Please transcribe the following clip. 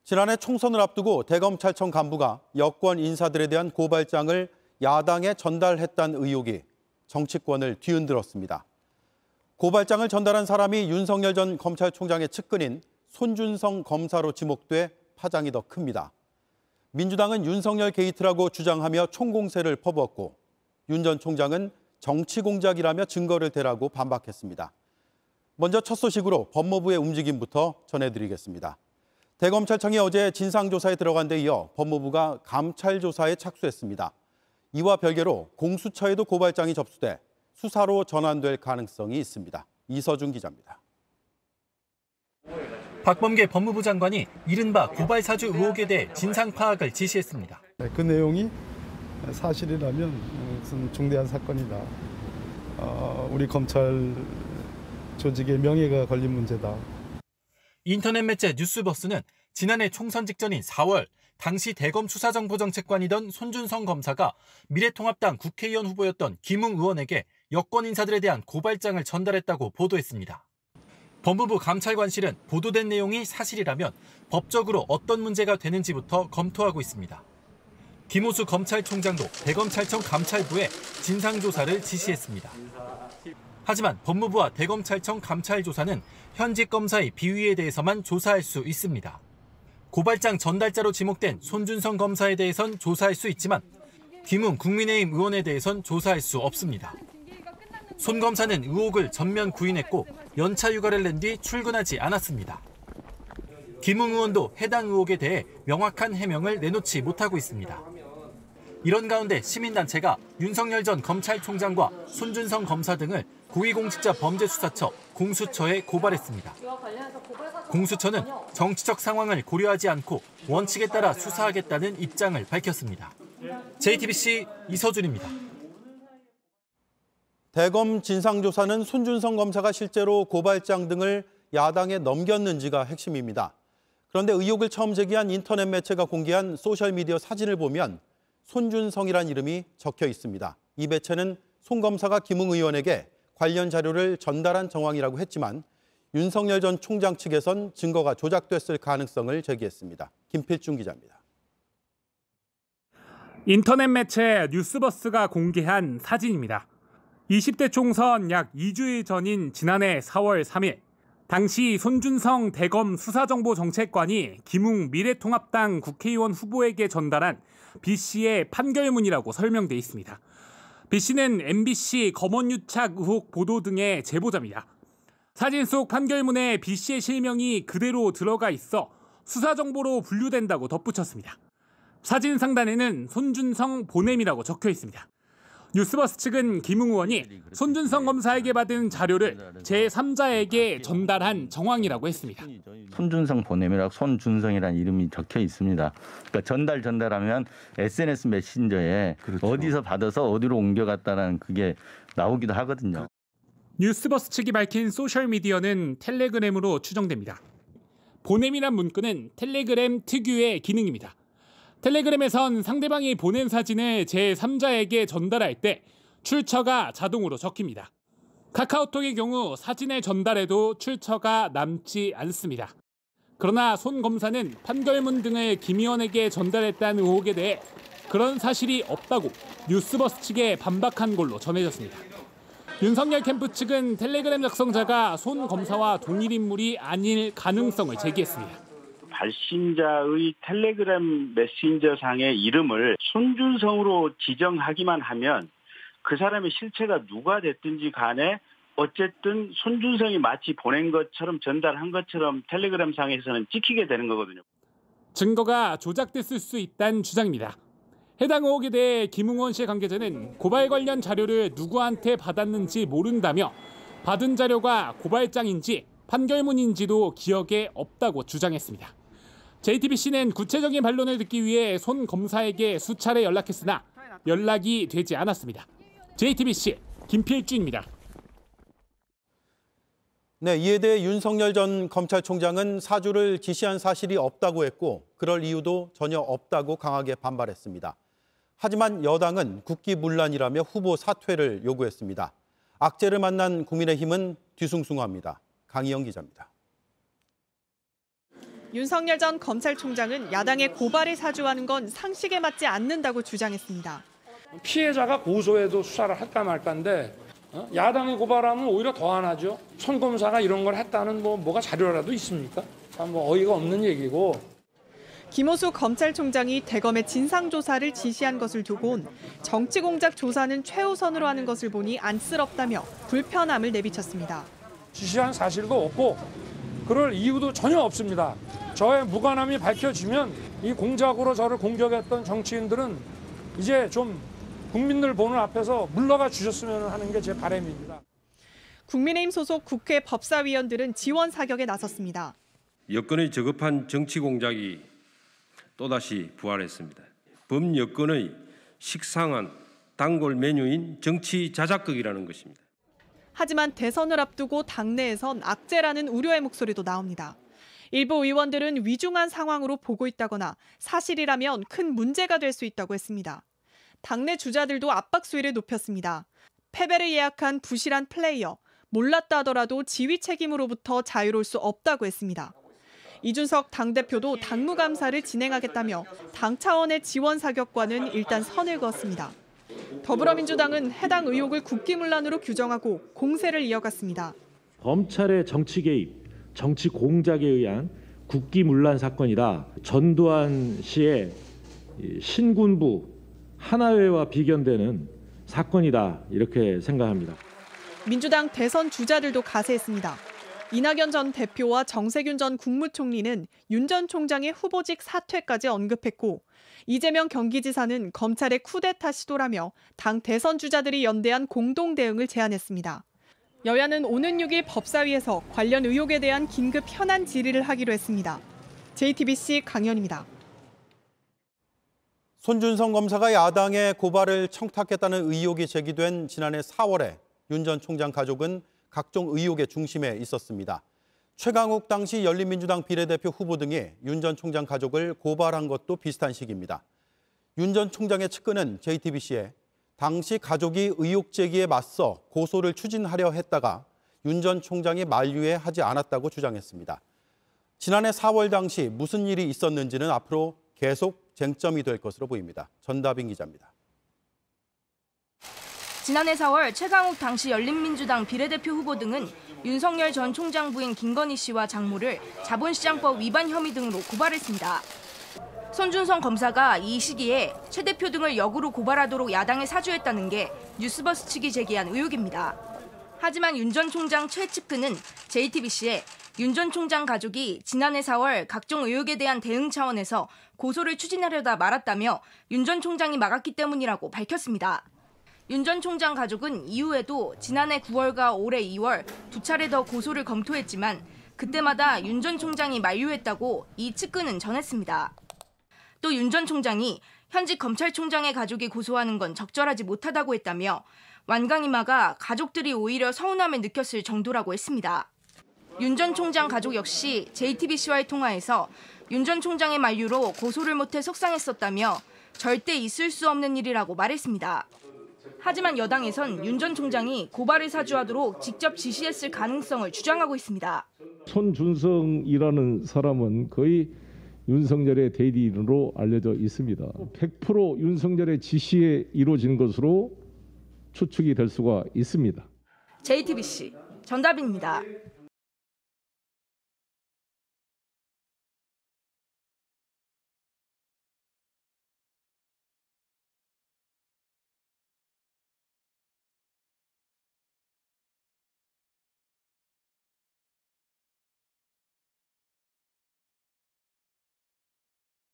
지난해 총선을 앞두고 대검찰청 간부가 여권 인사들에 대한 고발장을 야당에 전달했다는 의혹이 정치권을 뒤흔들었습니다. 고발장을 전달한 사람이 윤석열 전 검찰총장의 측근인 손준성 검사로 지목돼 파장이 더 큽니다. 민주당은 윤석열 게이트라고 주장하며 총공세를 퍼부었고 윤 전 총장은 정치 공작이라며 증거를 대라고 반박했습니다. 먼저 첫 소식으로 법무부의 움직임부터 전해드리겠습니다. 대검찰청이 어제 진상조사에 들어간 데 이어 법무부가 감찰조사에 착수했습니다. 이와 별개로 공수처에도 고발장이 접수돼 수사로 전환될 가능성이 있습니다. 이서준 기자입니다. 박범계 법무부 장관이 이른바 고발사주 의혹에 대해 진상 파악을 지시했습니다. 그 내용이 사실이라면 무슨 중대한 사건이다. 우리 검찰 조직의 명예가 걸린 문제다. 인터넷 매체 뉴스버스는 지난해 총선 직전인 4월 당시 대검 수사정보정책관이던 손준성 검사가 미래통합당 국회의원 후보였던 김웅 의원에게 여권 인사들에 대한 고발장을 전달했다고 보도했습니다. 법무부 감찰관실은 보도된 내용이 사실이라면 법적으로 어떤 문제가 되는지부터 검토하고 있습니다. 김호수 검찰총장도 대검찰청 감찰부에 진상조사를 지시했습니다. 하지만 법무부와 대검찰청 감찰조사는 현직 검사의 비위에 대해서만 조사할 수 있습니다. 고발장 전달자로 지목된 손준성 검사에 대해선 조사할 수 있지만 김웅 국민의힘 의원에 대해선 조사할 수 없습니다. 손 검사는 의혹을 전면 부인했고 연차 휴가를 낸 뒤 출근하지 않았습니다. 김웅 의원도 해당 의혹에 대해 명확한 해명을 내놓지 못하고 있습니다. 이런 가운데 시민단체가 윤석열 전 검찰총장과 손준성 검사 등을 고위공직자범죄수사처 공수처에 고발했습니다. 공수처는 정치적 상황을 고려하지 않고 원칙에 따라 수사하겠다는 입장을 밝혔습니다. JTBC 이서준입니다. 대검 진상조사는 손준성 검사가 실제로 고발장 등을 야당에 넘겼는지가 핵심입니다. 그런데 의혹을 처음 제기한 인터넷 매체가 공개한 소셜미디어 사진을 보면 손준성이란 이름이 적혀 있습니다. 이 매체는 손 검사가 김웅 의원에게 관련 자료를 전달한 정황이라고 했지만 윤석열 전 총장 측에선 증거가 조작됐을 가능성을 제기했습니다. 김필중 기자입니다. 인터넷 매체 뉴스버스가 공개한 사진입니다. 20대 총선 약 2주일 전인 지난해 4월 3일 당시 손준성 대검 수사정보정책관이 김웅 미래통합당 국회의원 후보에게 전달한 B씨의 판결문이라고 설명돼 있습니다. B씨는 MBC 검언유착 의혹 보도 등의 제보자입니다. 사진 속 판결문에 B씨의 실명이 그대로 들어가 있어 수사정보로 분류된다고 덧붙였습니다. 사진 상단에는 손준성 보냄이라고 적혀 있습니다. 뉴스버스 측은 김웅 의원이 손준성 검사에게 받은 자료를 제3자에게 전달한 정황이라고 했습니다. 손준성 보냄이라고 손준성이라는 이름이 적혀 있습니다. 그러니까 전달하면 SNS 메신저에 그렇죠. 어디서 받아서 어디로 옮겨갔다는 그게 나오기도 하거든요. 뉴스버스 측이 밝힌 소셜미디어는 텔레그램으로 추정됩니다. 보냄이란 문구는 텔레그램 특유의 기능입니다. 텔레그램에선 상대방이 보낸 사진을 제3자에게 전달할 때 출처가 자동으로 적힙니다. 카카오톡의 경우 사진을 전달해도 출처가 남지 않습니다. 그러나 손 검사는 판결문 등을 김 의원에게 전달했다는 의혹에 대해 그런 사실이 없다고 뉴스버스 측에 반박한 걸로 전해졌습니다. 윤석열 캠프 측은 텔레그램 작성자가 손 검사와 동일 인물이 아닐 가능성을 제기했습니다. 발신자의 텔레그램 메신저상의 이름을 손준성으로 지정하기만 하면 그 사람의 실체가 누가 됐든지 간에 어쨌든 손준성이 마치 보낸 것처럼 전달한 것처럼 텔레그램상에서는 찍히게 되는 거거든요. 증거가 조작됐을 수 있다는 주장입니다. 해당 의혹에 대해 김웅 의원 씨의 관계자는 고발 관련 자료를 누구한테 받았는지 모른다며 받은 자료가 고발장인지 판결문인지도 기억에 없다고 주장했습니다. JTBC는 구체적인 반론을 듣기 위해 손 검사에게 수차례 연락했으나 연락이 되지 않았습니다. JTBC 김필준입니다. 네, 이에 대해 윤석열 전 검찰총장은 사주를 지시한 사실이 없다고 했고 그럴 이유도 전혀 없다고 강하게 반발했습니다. 하지만 여당은 국기문란이라며 후보 사퇴를 요구했습니다. 악재를 만난 국민의힘은 뒤숭숭합니다. 강희영 기자입니다. 윤석열 전 검찰총장은 야당의 고발에 사주하는 건 상식에 맞지 않는다고 주장했습니다. 피해자가 고소해도 수사를 할까 말까인데 야당이 고발하면 오히려 더 안 하죠. 손 검사가 이런 걸 했다는 뭐가 자료라도 있습니까? 참 어이가 없는 얘기고. 김호수 검찰총장이 대검의 진상조사를 지시한 것을 두곤 정치공작 조사는 최우선으로 하는 것을 보니 안쓰럽다며 불편함을 내비쳤습니다. 지시한 사실도 없고 그럴 이유도 전혀 없습니다. 저의 무관함이 밝혀지면 이 공작으로 저를 공격했던 정치인들은 이제 좀 국민들 보는 앞에서 물러가 주셨으면 하는 게 제 바람입니다. 국민의힘 소속 국회 법사위원들은 지원 사격에 나섰습니다. 여권의 저급한 정치 공작이 또다시 부활했습니다. 범여권의 식상한 단골 메뉴인 정치 자작극이라는 것입니다. 하지만 대선을 앞두고 당내에선 악재라는 우려의 목소리도 나옵니다. 일부 의원들은 위중한 상황으로 보고 있다거나 사실이라면 큰 문제가 될 수 있다고 했습니다. 당내 주자들도 압박 수위를 높였습니다. 패배를 예약한 부실한 플레이어, 몰랐다 하더라도 지휘 책임으로부터 자유로울 수 없다고 했습니다. 이준석 당대표도 당무감사를 진행하겠다며 당 차원의 지원 사격과는 일단 선을 그었습니다. 더불어민주당은 해당 의혹을 국기문란으로 규정하고 공세를 이어갔습니다. 검찰의 정치 개입, 정치 공작에 의한 국기문란 사건이다. 전두환 씨의 신군부 하나회와 비견되는 사건이다. 이렇게 생각합니다. 민주당 대선 주자들도 가세했습니다. 이낙연 전 대표와 정세균 전 국무총리는 윤 전 총장의 후보직 사퇴까지 언급했고 이재명 경기지사는 검찰의 쿠데타 시도라며 당 대선 주자들이 연대한 공동 대응을 제안했습니다. 여야는 오는 6일 법사위에서 관련 의혹에 대한 긴급 현안 질의를 하기로 했습니다. JTBC 강연입니다. 손준성 검사가 야당의 고발을 청탁했다는 의혹이 제기된 지난해 4월에 윤 전 총장 가족은 각종 의혹의 중심에 있었습니다. 최강욱 당시 열린민주당 비례대표 후보 등이 윤 전 총장 가족을 고발한 것도 비슷한 시기입니다. 윤 전 총장의 측근은 JTBC에 당시 가족이 의혹 제기에 맞서 고소를 추진하려 했다가 윤 전 총장이 만류해 하지 않았다고 주장했습니다. 지난해 4월 당시 무슨 일이 있었는지는 앞으로 계속 쟁점이 될 것으로 보입니다. 전다빈 기자입니다. 지난해 4월 최강욱 당시 열린민주당 비례대표 후보 등은 윤석열 전 총장 부인 김건희 씨와 장모를 자본시장법 위반 혐의 등으로 고발했습니다. 손준성 검사가 이 시기에 최 대표 등을 역으로 고발하도록 야당에 사주했다는 게 뉴스버스 측이 제기한 의혹입니다. 하지만 윤 전 총장 최측근은 JTBC에 윤 전 총장 가족이 지난해 4월 각종 의혹에 대한 대응 차원에서 고소를 추진하려다 말았다며 윤 전 총장이 막았기 때문이라고 밝혔습니다. 윤 전 총장 가족은 이후에도 지난해 9월과 올해 2월 두 차례 더 고소를 검토했지만 그때마다 윤 전 총장이 만류했다고 이 측근은 전했습니다. 또 윤 전 총장이 현직 검찰총장의 가족이 고소하는 건 적절하지 못하다고 했다며 완강이마가 가족들이 오히려 서운함을 느꼈을 정도라고 했습니다. 윤 전 총장 가족 역시 JTBC와의 통화에서 윤 전 총장의 만류로 고소를 못해 속상했었다며 절대 있을 수 없는 일이라고 말했습니다. 하지만 여당에선 윤 전 총장이 고발을 사주하도록 직접 지시했을 가능성을 주장하고 있습니다. 손준성이라는 사람은 거의 윤석열의 대리인으로 알려져 있습니다. 100% 윤석열의 지시에 이루어진 것으로 추측이 될 수가 있습니다. JTBC 전다빈입니다.